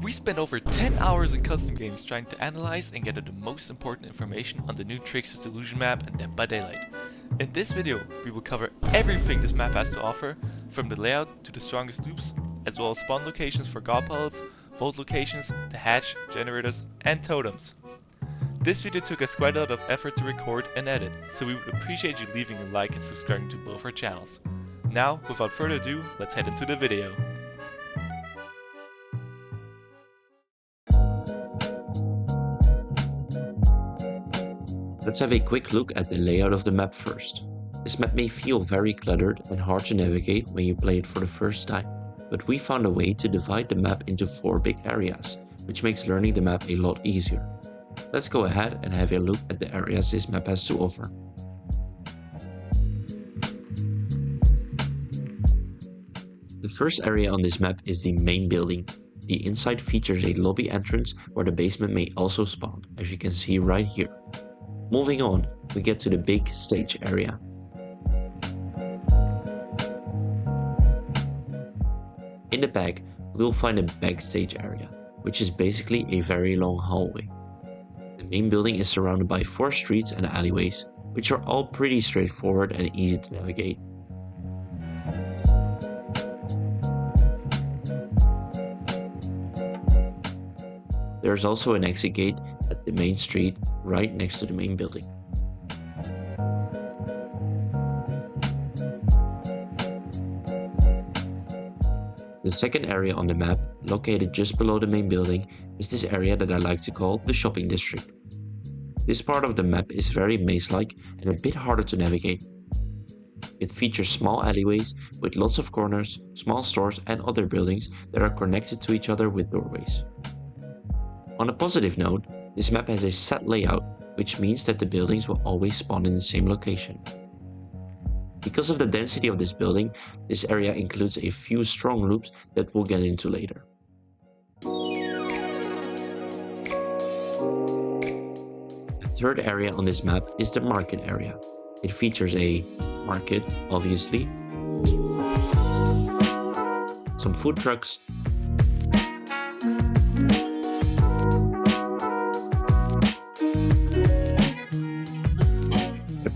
We spent over 10 hours in custom games trying to analyze and gather the most important information on the new Trickster Delusion map and Dead by Daylight. In this video, we will cover everything this map has to offer, from the layout to the strongest dupes, as well as spawn locations for god pallets, vault locations, the hatch, generators, and totems. This video took us quite a lot of effort to record and edit, so we would appreciate you leaving a like and subscribing to both our channels. Now, without further ado, let's head into the video. Let's have a quick look at the layout of the map first. This map may feel very cluttered and hard to navigate when you play it for the first time, but we found a way to divide the map into 4 big areas, which makes learning the map a lot easier. Let's go ahead and have a look at the areas this map has to offer. The first area on this map is the main building. The inside features a lobby entrance where the basement may also spawn, as you can see right here. Moving on, we get to the big stage area. In the back, we'll find a backstage area, which is basically a very long hallway. The main building is surrounded by 4 streets and alleyways, which are all pretty straightforward and easy to navigate. There's also an exit gate at the main street right next to the main building. The second area on the map, located just below the main building, is this area that I like to call the shopping district. This part of the map is very maze-like and a bit harder to navigate. It features small alleyways with lots of corners, small stores and other buildings that are connected to each other with doorways. On a positive note, this map has a set layout, which means that the buildings will always spawn in the same location. Because of the density of this building, this area includes a few strong loops that we'll get into later. The third area on this map is the market area. It features a market, obviously, some food trucks,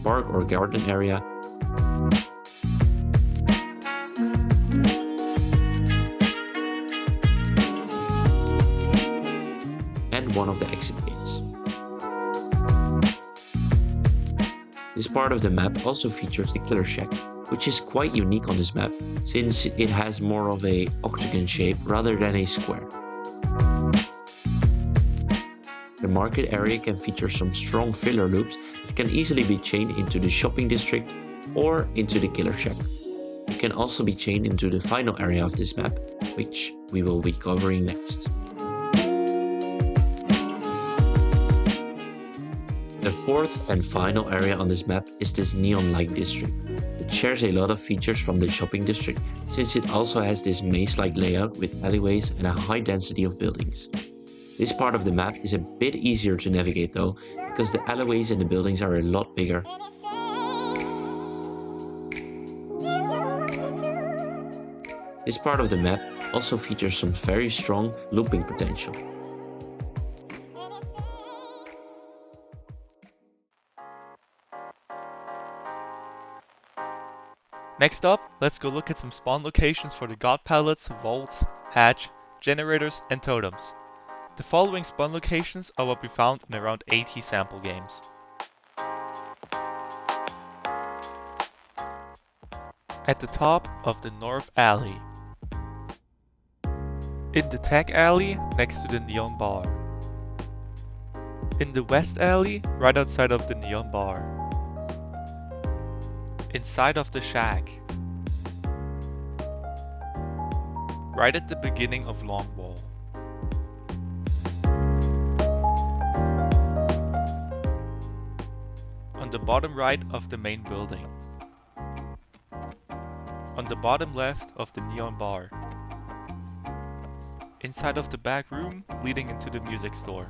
park or garden area, and one of the exit gates. This part of the map also features the killer shack, which is quite unique on this map since it has more of a octagon shape rather than a square. The market area can feature some strong filler loops that can easily be chained into the shopping district or into the killer shack. It can also be chained into the final area of this map, which we will be covering next. The fourth and final area on this map is this neon-like district. It shares a lot of features from the shopping district since it also has this maze-like layout with alleyways and a high density of buildings. This part of the map is a bit easier to navigate though, because the alleyways and the buildings are a lot bigger. This part of the map also features some very strong looping potential. Next up, let's go look at some spawn locations for the god pallets, vaults, hatch, generators, and totems. The following spawn locations are what we found in around 80 sample games. At the top of the north alley. In the tech alley next to the neon bar. In the west alley right outside of the neon bar. Inside of the shack. Right at the beginning of long wall. On the bottom right of the main building. On the bottom left of the neon bar. Inside of the back room leading into the music store.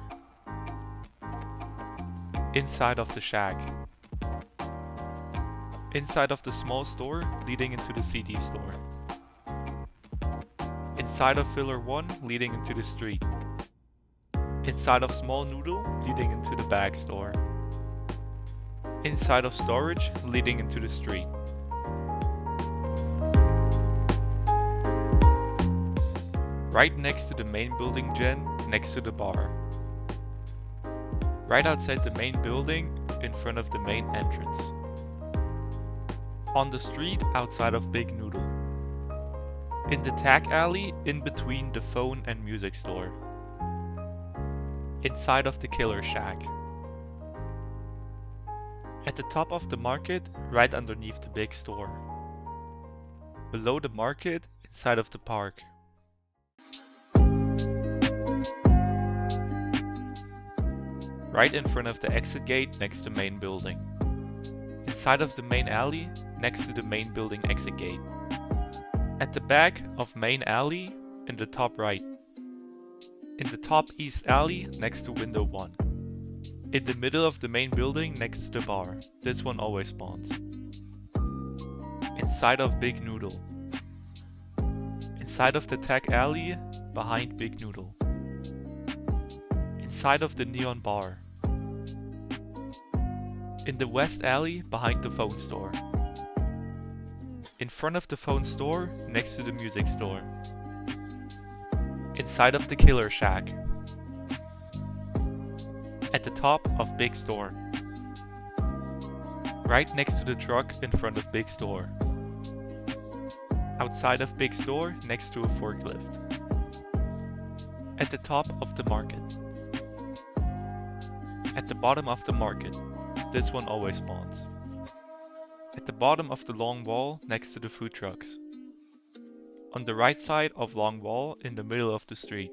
Inside of the shack. Inside of the small store leading into the CD store. Inside of filler 1 leading into the street. Inside of small noodle leading into the bag store. Inside of storage leading into the street. Right next to the main building gen, next to the bar. Right outside the main building, in front of the main entrance. On the street outside of Big Noodle. In the tag alley in between the phone and music store. Inside of the killer shack. At the top of the market, right underneath the big store. Below the market, inside of the park. Right in front of the exit gate next to main building. Inside of the main alley, next to the main building exit gate. At the back of main alley, in the top right. In the top east alley, next to window 1. In the middle of the main building, next to the bar. This one always spawns. Inside of Big Noodle. Inside of the tag alley, behind Big Noodle. Inside of the neon bar. In the west alley, behind the phone store. In front of the phone store, next to the music store. Inside of the killer shack. At the top of Big Store. Right next to the truck in front of Big Store. Outside of Big Store, next to a forklift. At the top of the market. At the bottom of the market. This one always spawns. At the bottom of the long wall next to the food trucks. On the right side of long wall in the middle of the street.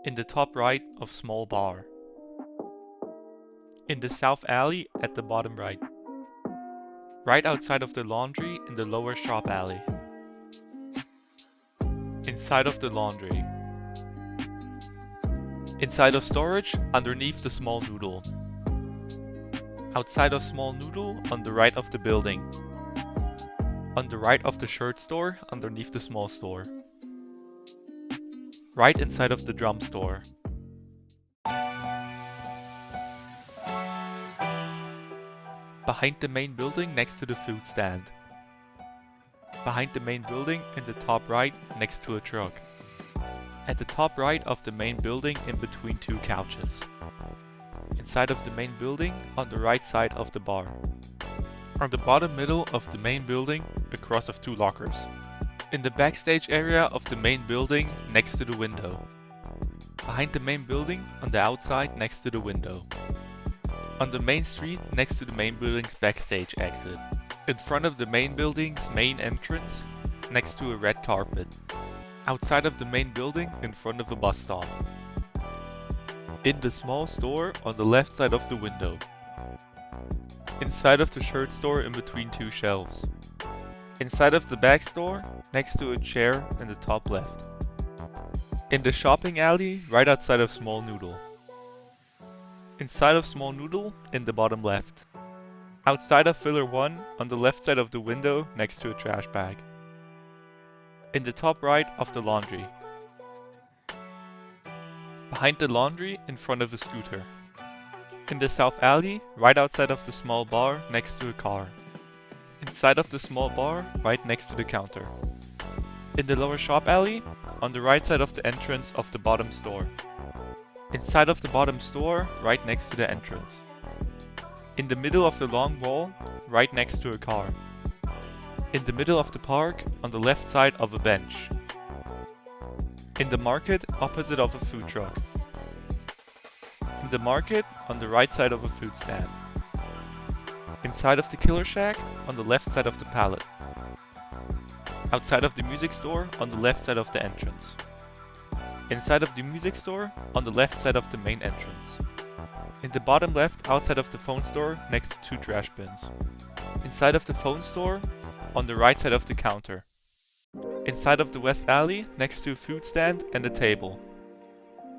In the top right of small bar. In the south alley at the bottom right. Right outside of the laundry in the lower shop alley. Inside of the laundry. Inside of storage underneath the small noodle. Outside of small noodle on the right of the building. On the right of the shirt store underneath the small store. Right inside of the drum store. Behind the main building next to the food stand. Behind the main building in the top right next to a truck. At the top right of the main building in between two couches. Inside of the main building on the right side of the bar. On the bottom middle of the main building across of two lockers. In the backstage area of the main building next to the window. Behind the main building on the outside next to the window. On the main street next to the main building's backstage exit. In front of the main building's main entrance next to a red carpet. Outside of the main building in front of a bus stop. In the small store on the left side of the window. Inside of the shirt store in between two shelves. Inside of the bag store next to a chair in the top left. In the shopping alley right outside of small noodle. Inside of small noodle in the bottom left. Outside of filler 1 on the left side of the window next to a trash bag. In the top right of the laundry. Behind the laundry in front of a scooter. In the south alley right outside of the small bar next to a car. Inside of the small bar right next to the counter. In the lower shop alley on the right side of the entrance of the bottom store. Inside of the bottom store right next to the entrance. In the middle of the long wall right next to a car. In the middle of the park on the left side of a bench. In the market opposite of a food truck. In the market on the right side of a food stand. Inside of the killer shack on the left side of the pallet. Outside of the music store on the left side of the entrance. Inside of the music store on the left side of the main entrance. In the bottom left outside of the phone store next to two trash bins. Inside of the phone store on the right side of the counter. Inside of the west alley next to a food stand and a table.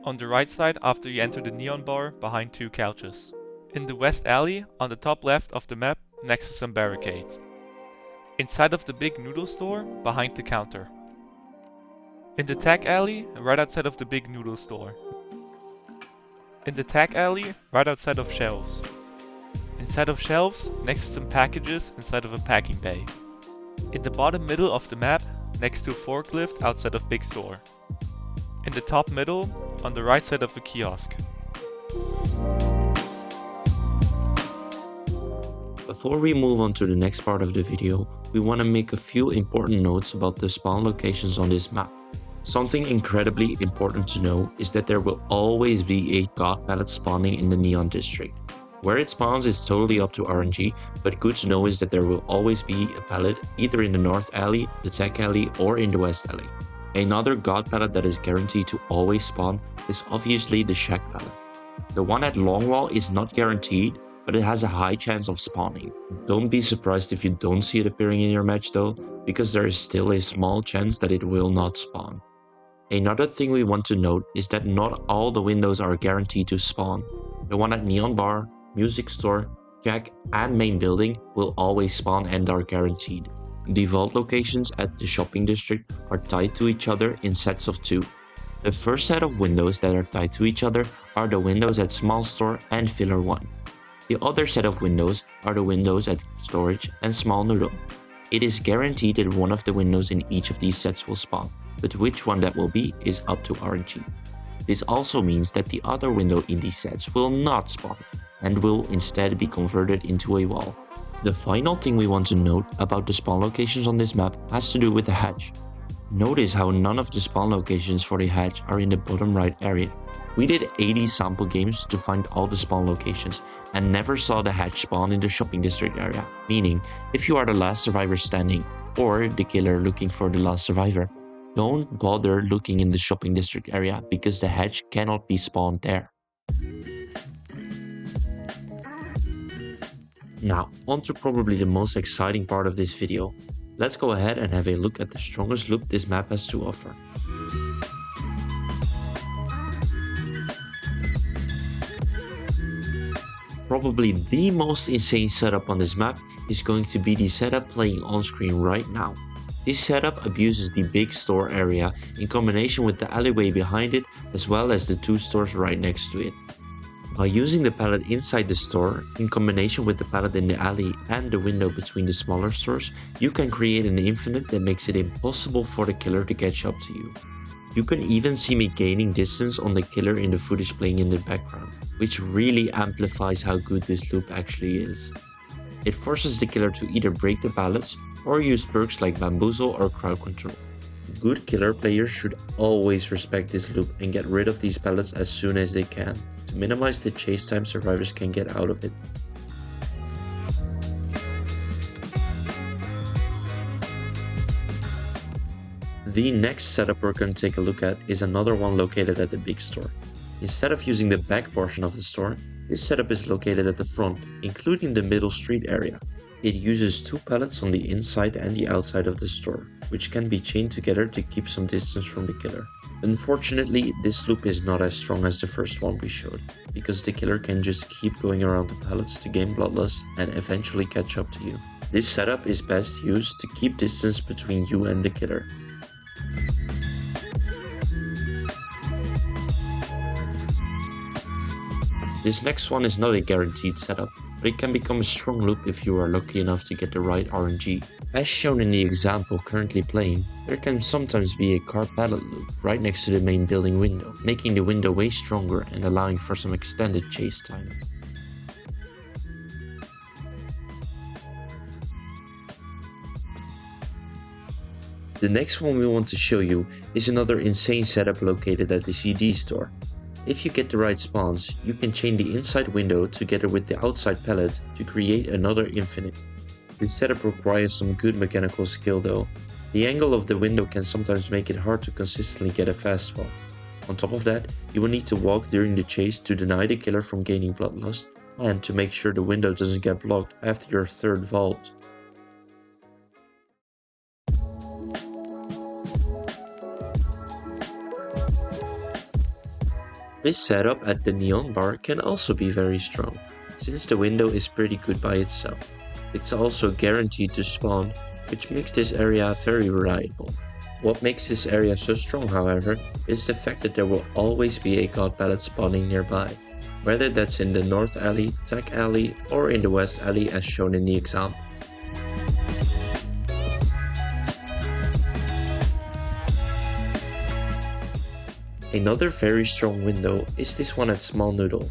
On the right side after you enter the neon bar behind two couches. In the west alley on the top left of the map next to some barricades. Inside of the big noodle store behind the counter. In the tag alley, right outside of the big noodle store. In the tag alley, right outside of shelves. Inside of shelves, next to some packages inside of a packing bay. In the bottom middle of the map, next to a forklift outside of big store. In the top middle, on the right side of a kiosk. Before we move on to the next part of the video, we want to make a few important notes about the spawn locations on this map. Something incredibly important to know is that there will always be a god pallet spawning in the Neon District. Where it spawns is totally up to RNG, but good to know is that there will always be a pallet either in the North Alley, the Tech Alley, or in the West Alley. Another god pallet that is guaranteed to always spawn is obviously the Shack pallet. The one at Longwall is not guaranteed, but it has a high chance of spawning. Don't be surprised if you don't see it appearing in your match though, because there is still a small chance that it will not spawn. Another thing we want to note is that not all the windows are guaranteed to spawn. The one at Neon Bar, Music Store, Jack, and Main Building will always spawn and are guaranteed. The vault locations at the shopping district are tied to each other in sets of 2. The first set of windows that are tied to each other are the windows at Small Store and Filler 1. The other set of windows are the windows at Storage and Small Noodle. It is guaranteed that one of the windows in each of these sets will spawn, but which one that will be is up to RNG. This also means that the other window in these sets will not spawn, and will instead be converted into a wall. The final thing we want to note about the spawn locations on this map has to do with the hatch. Notice how none of the spawn locations for the hatch are in the bottom right area. We did 80 sample games to find all the spawn locations and never saw the hatch spawn in the shopping district area, meaning if you are the last survivor standing or the killer looking for the last survivor, don't bother looking in the shopping district area because the hatch cannot be spawned there. Now, on to probably the most exciting part of this video. Let's go ahead and have a look at the strongest loop this map has to offer. Probably the most insane setup on this map is going to be the setup playing on screen right now. This setup abuses the big store area in combination with the alleyway behind it as well as the 2 stores right next to it. By using the pallet inside the store, in combination with the pallet in the alley and the window between the smaller stores, you can create an infinite that makes it impossible for the killer to catch up to you. You can even see me gaining distance on the killer in the footage playing in the background, which really amplifies how good this loop actually is. It forces the killer to either break the pallets or use perks like bamboozle or crowd control. Good killer players should always respect this loop and get rid of these pallets as soon as they can, to minimize the chase time survivors can get out of it. The next setup we're going to take a look at is another one located at the big store. Instead of using the back portion of the store, this setup is located at the front, including the middle street area. It uses 2 pallets on the inside and the outside of the store, which can be chained together to keep some distance from the killer. Unfortunately, this loop is not as strong as the first one we showed, because the killer can just keep going around the pallets to gain bloodlust and eventually catch up to you. This setup is best used to keep distance between you and the killer. This next one is not a guaranteed setup, but it can become a strong loop if you are lucky enough to get the right RNG. As shown in the example currently playing, there can sometimes be a car pallet loop right next to the main building window, making the window way stronger and allowing for some extended chase time. The next one we want to show you is another insane setup located at the CD store. If you get the right spawns, you can chain the inside window together with the outside pallet to create another infinite. This setup requires some good mechanical skill though. The angle of the window can sometimes make it hard to consistently get a fast spawn. On top of that, you will need to walk during the chase to deny the killer from gaining bloodlust, and to make sure the window doesn't get blocked after your third vault. This setup at the neon bar can also be very strong, since the window is pretty good by itself. It's also guaranteed to spawn, which makes this area very reliable. What makes this area so strong, however, is the fact that there will always be a god pallet spawning nearby, whether that's in the north alley, tech alley, or in the west alley as shown in the example. Another very strong window is this one at Small Noodle.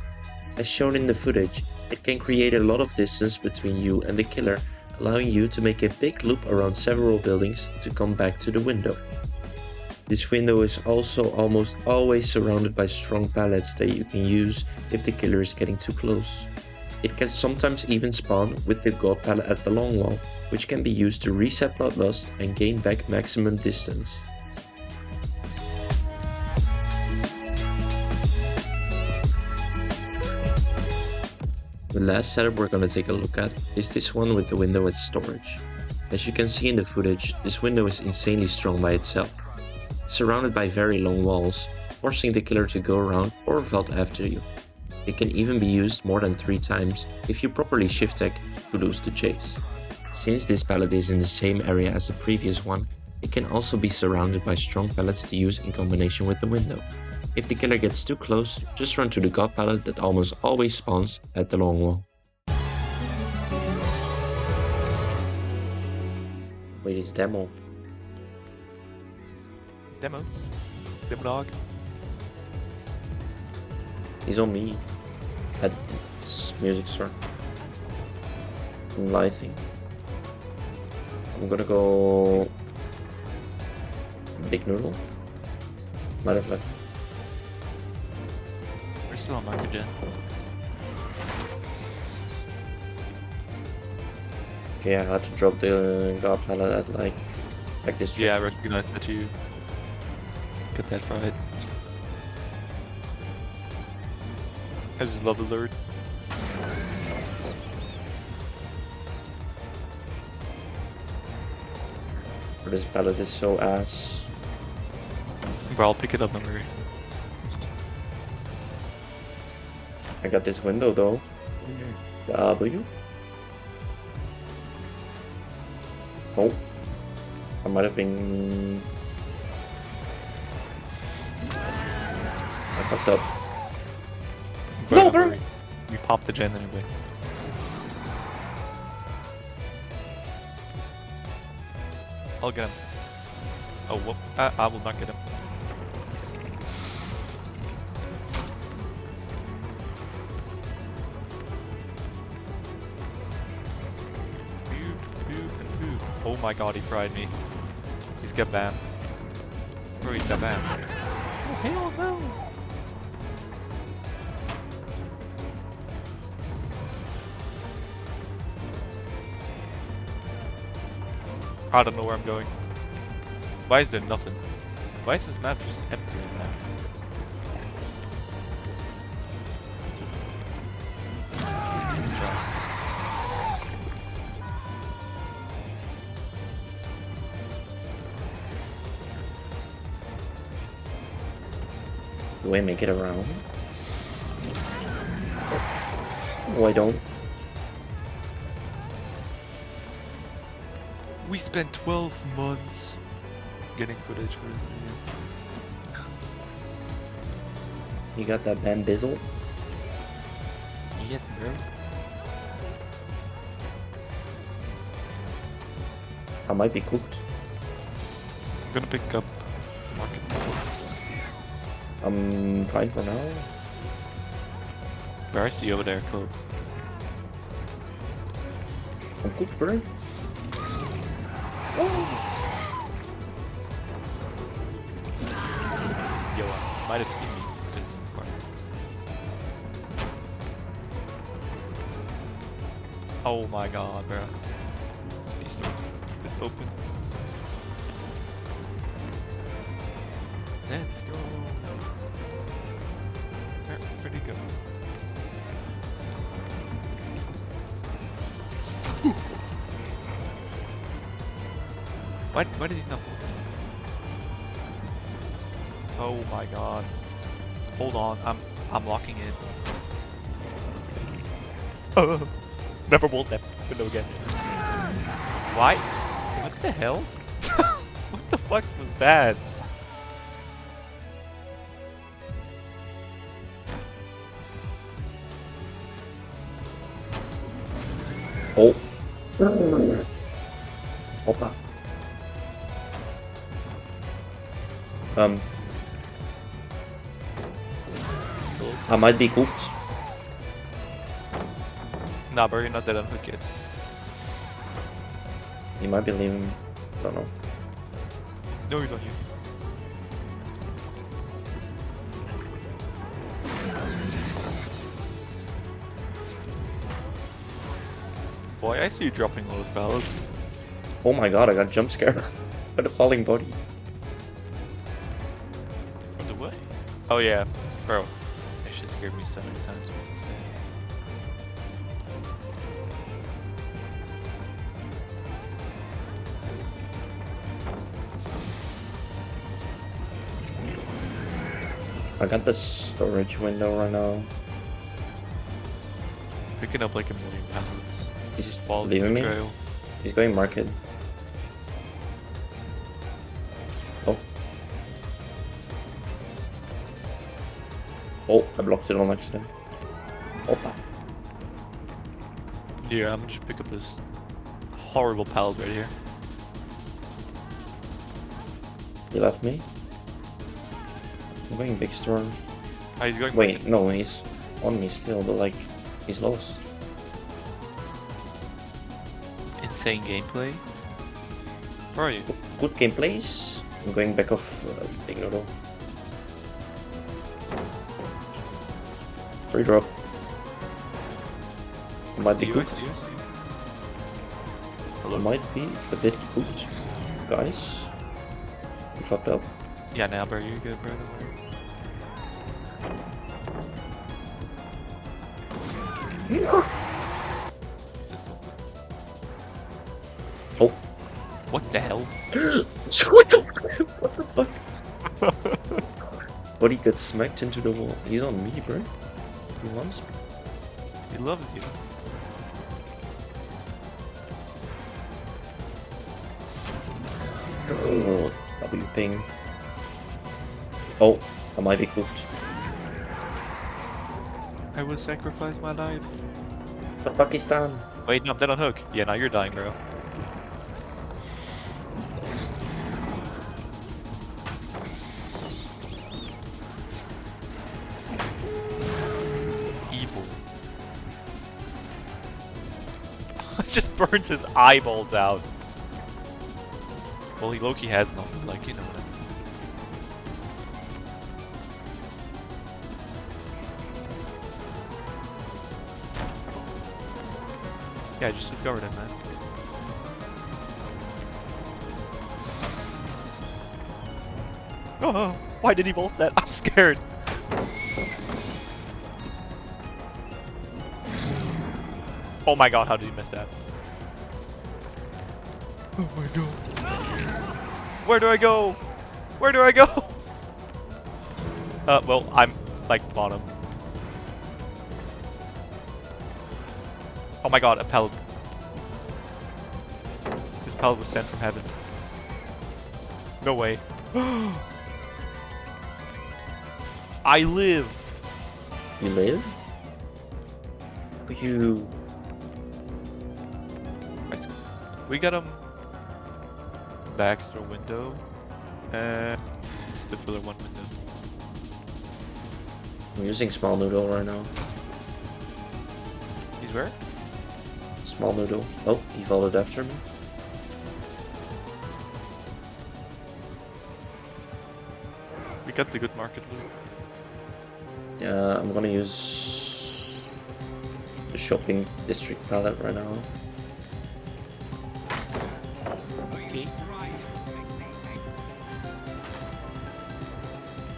As shown in the footage, it can create a lot of distance between you and the killer, allowing you to make a big loop around several buildings to come back to the window. This window is also almost always surrounded by strong pallets that you can use if the killer is getting too close. It can sometimes even spawn with the god pallet at the long wall, which can be used to reset bloodlust and gain back maximum distance. The last setup we're going to take a look at is this one with the window at storage. As you can see in the footage, this window is insanely strong by itself. It's surrounded by very long walls, forcing the killer to go around or vault after you. It can even be used more than 3 times if you properly shift tech to lose the chase. Since this pallet is in the same area as the previous one, it can also be surrounded by strong pallets to use in combination with the window. If the killer gets too close, just run to the god pallet that almost always spawns at the long wall. Wait, it's Demo. Demo dog. He's on me at music store. I'm living. I'm gonna go Big Noodle. Might have left. We're still on market, Jen. Okay, I had to drop the god pallet at like this. Yeah, I recognize that you got that fried. I just love alert. This pallet is so ass. But I'll pick it up, don't worry. I got this window though. W. Oh, I might have been. I fucked up. No, bro! We popped the gen anyway. I'll get him. Oh, whoop. I will not get him. Oh my god, he fried me. He's got banned. Bro, he's got banned. Oh, hell no! I don't know where I'm going. Why is there nothing? Why is this map just empty right now? Do I make it around? Oh, I don't. We spent 12 months getting footage for this video. You got that bambizzle? Yes, bro. I might be cooked. I'm gonna pick up the market. I'm fine for now. Where I see you over there, Chloe. I'm cooked, bro. Yo, might have seen me sitting in the corner. Oh my god, bro. This door is open. Let's go. Where'd he go? Why did he not? Oh my god. Hold on, I'm locking in. Never walled that window again. Why? What the hell? What What the fuck was that? Oh. Hoppa. I might be cooked. Nah, bro, you're not dead on hook yet. He might be leaving me. Don't know. No, he's on you. Boy, I see you dropping all those pallets. Oh my god, I got jump scared by the falling body. From the way? Oh yeah, bro. That shit scared me so many times. I got the storage window right now. Picking up like a million pallets. He's Just following leaving the me? trail. He's going market. Oh. Oh, I blocked it on accident. Opa. Here, I'm gonna just pick up this horrible pallet right here. He left me. I'm going big store. Ah, he's going. Wait, no, he's on me still, but like, he's lost. Insane gameplay. Where are you? Good gameplays. I'm going back off big noodle. Free drop. Might be cooked. Hello? Might be a bit cooked. Guys. You fucked up. Yeah, now, bro, you're good, bro. Don't worry. Oh. What the hell? What the fuck? But he got smacked into the wall. He's on me, bro. He wants me. He loves you. Oh, W ping. Oh, I might be cooked. I will sacrifice my life. For Pakistan. Wait, no, I'm dead on hook. Yeah, now you're dying, bro. Evil. Just burns his eyeballs out. Well, he Loki has nothing, like, you know what I mean. Yeah, I just discovered it, man. Oh, why did he bolt that? I'm scared. Oh my god, how did he miss that? Oh my god. Where do I go? Where do I go? Well, I'm like bottom. Oh my god, a pellet. This pellet was sent from heavens. No way. I live. You live? You. We got him. Baxter window. And the filler one window. I'm using small noodle right now. He's where? Small noodle. Oh, he followed after me. We got the good market loot. Yeah, I'm gonna use the shopping district pallet right now. Okay.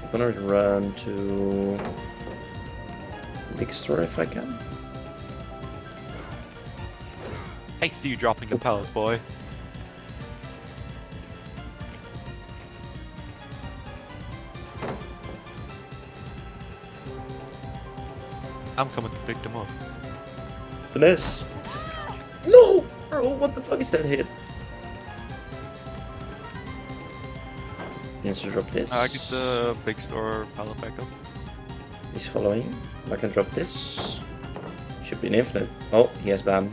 I'm gonna run to big store if I can. I see you dropping the pallets, boy. I'm coming to pick them up. Finesse! No! Bro, what the fuck is that hit? needs to drop this. I get the big store pallet back up. He's following. I can drop this. Should be an infinite. Oh, he has BAM.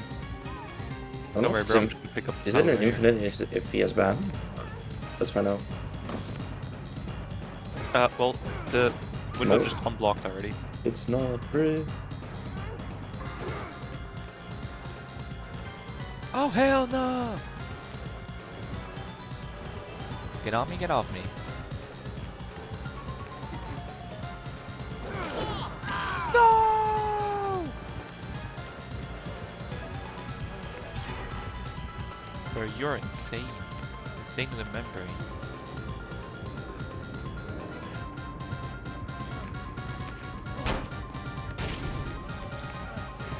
I don't know Don't worry, if it's bro. I'm just gonna pick up the Is it pallet an right here. infinite if he has BAM? Let's find out. Well, the window No. just unblocked already. It's not free. Oh hell no! Get on me, get off me. No! Bro, you're insane. Insane to the membrane.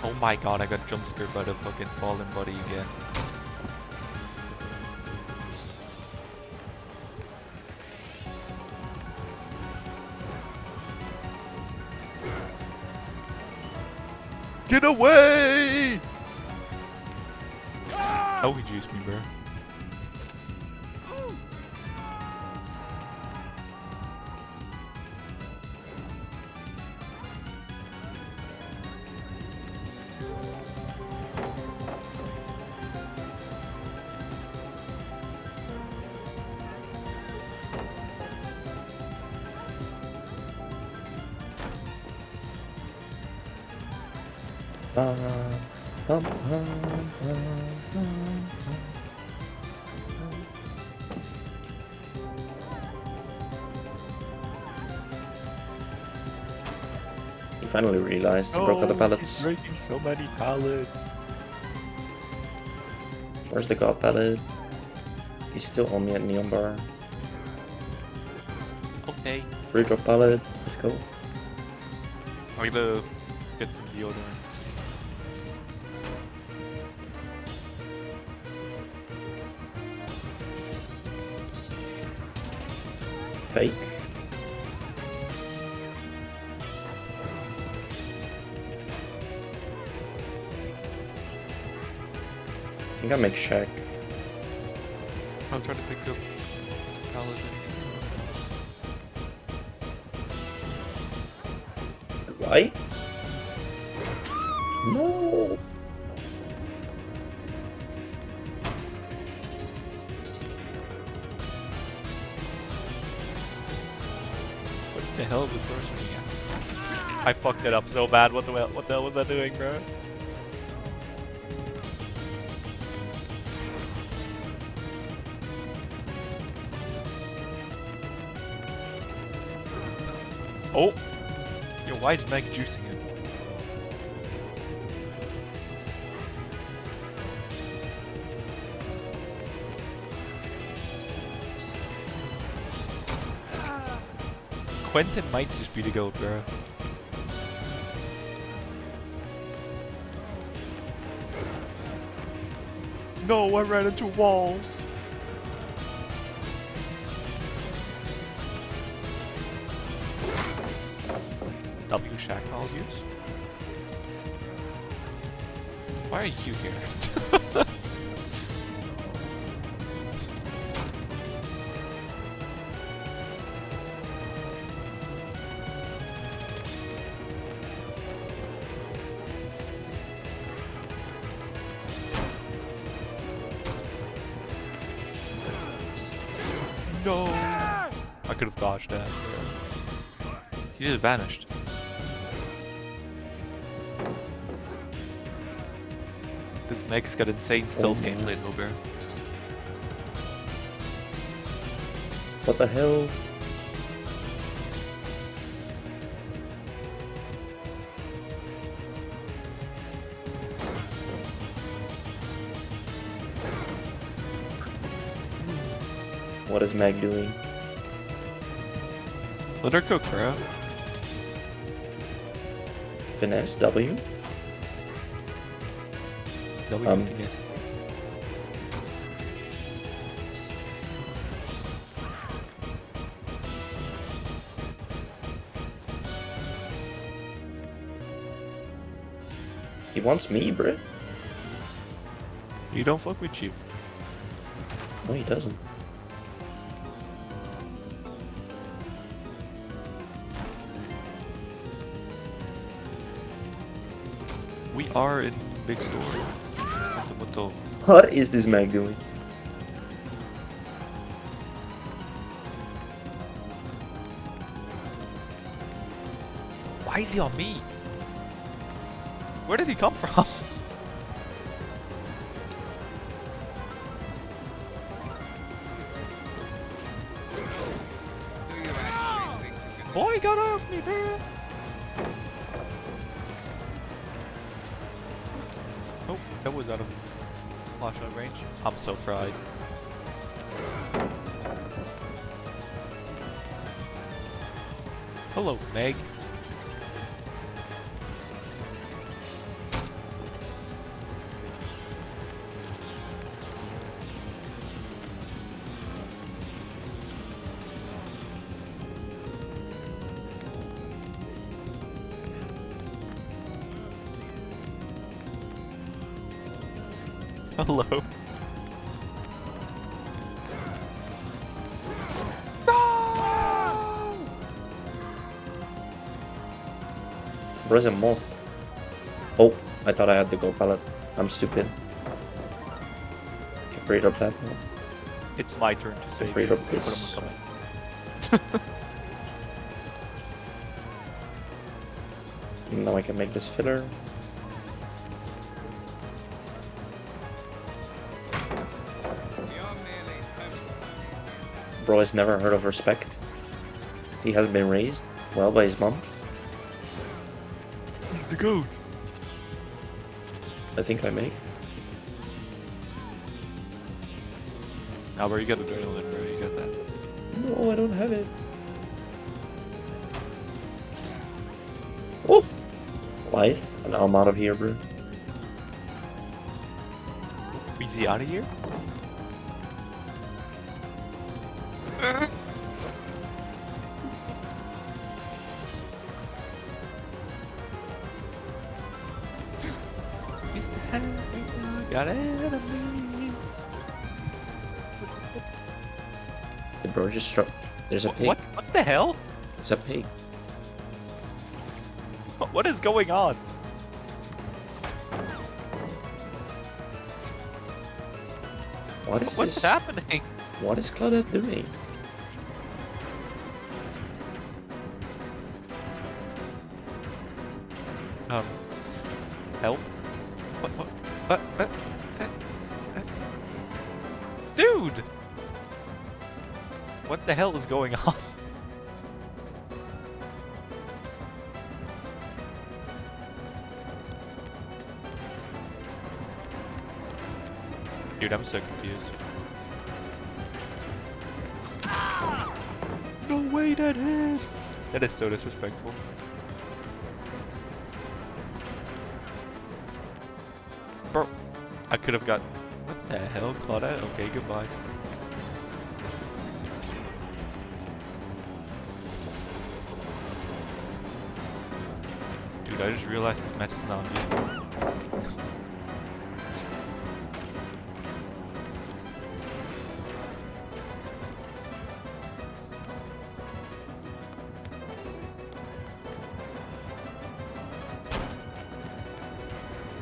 Oh my god, I got jump scared by the fucking fallen body again. Get away! Oh, he juiced me, bro. He finally realized he broke out the pallets. He's breaking so many pallets. Where's the god pallet? He's still on me at Neon Bar. Okay. Free drop pallet. Let's go. I'm gonna get some deodorant. Fake. I think I make check. I'm trying to pick up paladin. Why? No. What the hell was first at? I fucked it up so bad. What the hell was I doing, bro? Oh! Yo, why is Meg juicing him? Quentin might just be the goat, bro. No, I ran into a wall. W Shack I'll use. Why are you here? No! I could have dodged that. He just vanished. This Meg's got insane stealth gameplay though, bro. What the hell? What is Meg doing? Let her cook, bro. Finesse W? W finesse. He wants me, Brit. You don't fuck with you. No, he doesn't. We are in big store. What? What is this mag doing? Why is he on me? Where did he come from? Boy, got off me, man! Oh, that was out of flashlight range. I'm so fried. Hello, Meg. Hello. No! Where's a moth? Oh, I thought I had to go pallet. I'm stupid. Get rid of that now. It's my turn to save rid you. of this. But I'm coming. Now I can make this filler. Bro has never heard of respect. He has been raised well by his mom. He's the goat. I think I may. Now where you got adrenaline, bro? You got that. No, I don't have it. Oof! Life. And now I'm out of here, bro. Is he out of here? Got enemies. The bro just struck. There's a pig. What the hell? It's a pig. What is going on? What's this? Happening? What is Claudette doing? Help? What? Dude! What the hell is going on? Dude, I'm so confused. No way that hit! That is so disrespectful. Bro, I could have got... What the hell, Claudette? Okay, goodbye. Dude, I just realized this match is not on me.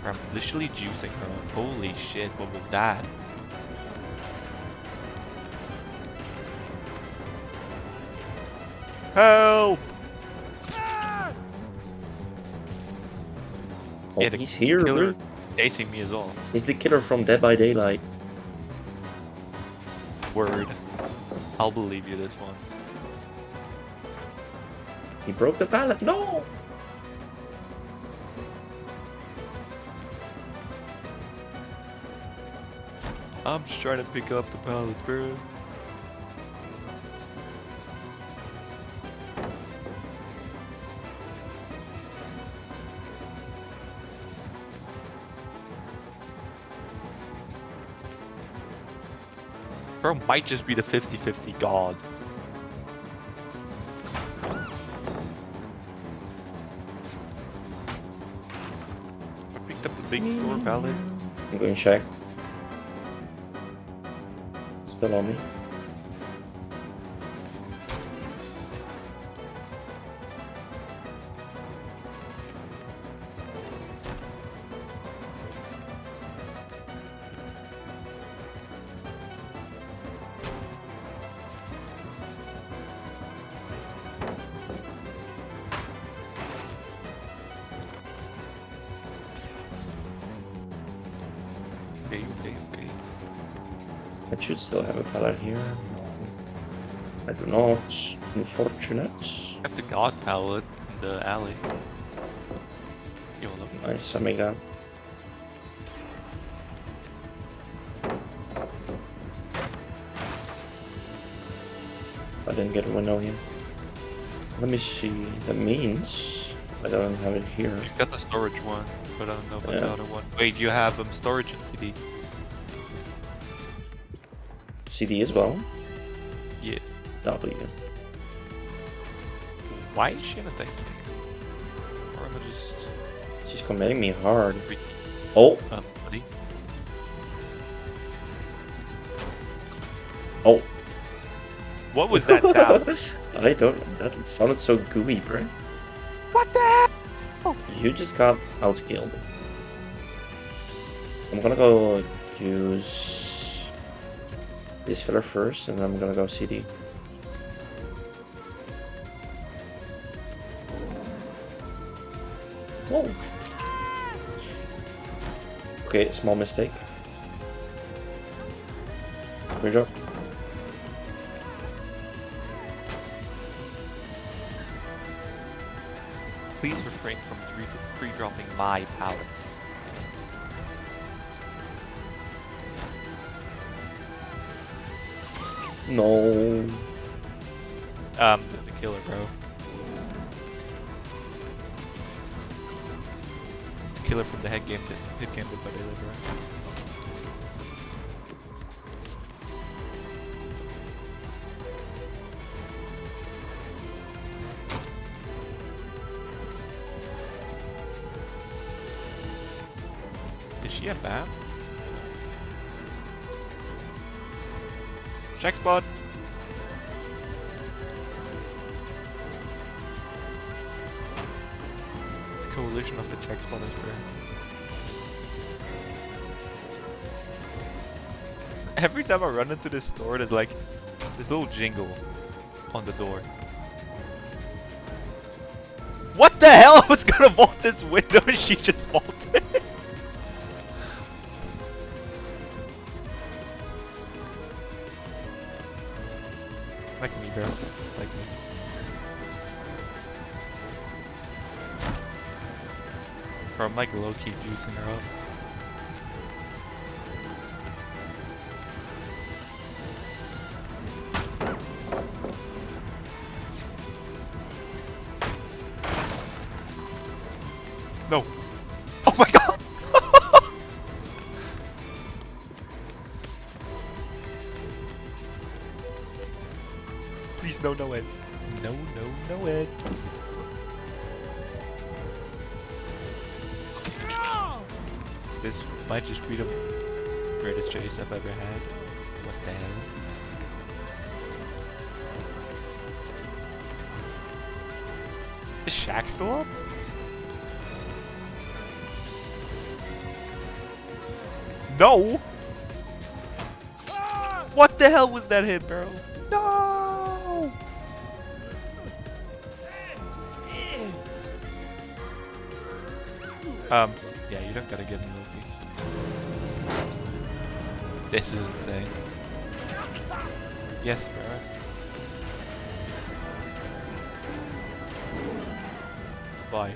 I'm literally juicing her. Holy shit, what was that? Help! Oh, Yeah, he's here, killer bro. chasing me as well. He's the killer from Dead by Daylight. Word. I'll believe you this once. He broke the pallet. No! I'm just trying to pick up the pallets, bro. Bro might just be the 50-50 god. I picked up the big store pallet. I'm going to check. Still on me. Okay. I should still have a pallet here. No, I do not. Unfortunate. I have the god pallet in the alley. Yo, look. Nice, Amiga. I didn't get a window here. Let me see. That means if I don't have it here. You've got the storage one, but I don't know about Yeah. the other one. Wait, you have storage and CD. CD as well. Yeah. W. Why is she in a text? Or am I just... She's committing me hard. freaky? Oh, Buddy. oh. What was that sound? I don't. That sounded so gooey, bro. What the hell? You just got outkilled. I'm gonna go use this filler first, and I'm gonna go CD. Whoa. Okay, small mistake. Great job. Please refrain from pre-dropping my pallets. No. There's a killer, bro. It's a killer from the hit game Dead by Daylight, bro. Is she a bat? Check spot! It's a coalition of the check spotters, bro. Every time I run into this store, there's like this little jingle on the door. What the hell? I was gonna vault this window and she just vaulted. Like me, bro. Like me. Bro, I'm like low-key juicing her up. No. Oh my god! Please, no, no, Ed. No, no, no, Ed. This might just be the greatest chase I've ever had. What the hell? Is Shaq still up? No! What the hell was that hit, bro? No! Yeah, you don't gotta get in Loki. This is insane. Yes, bro. Bye.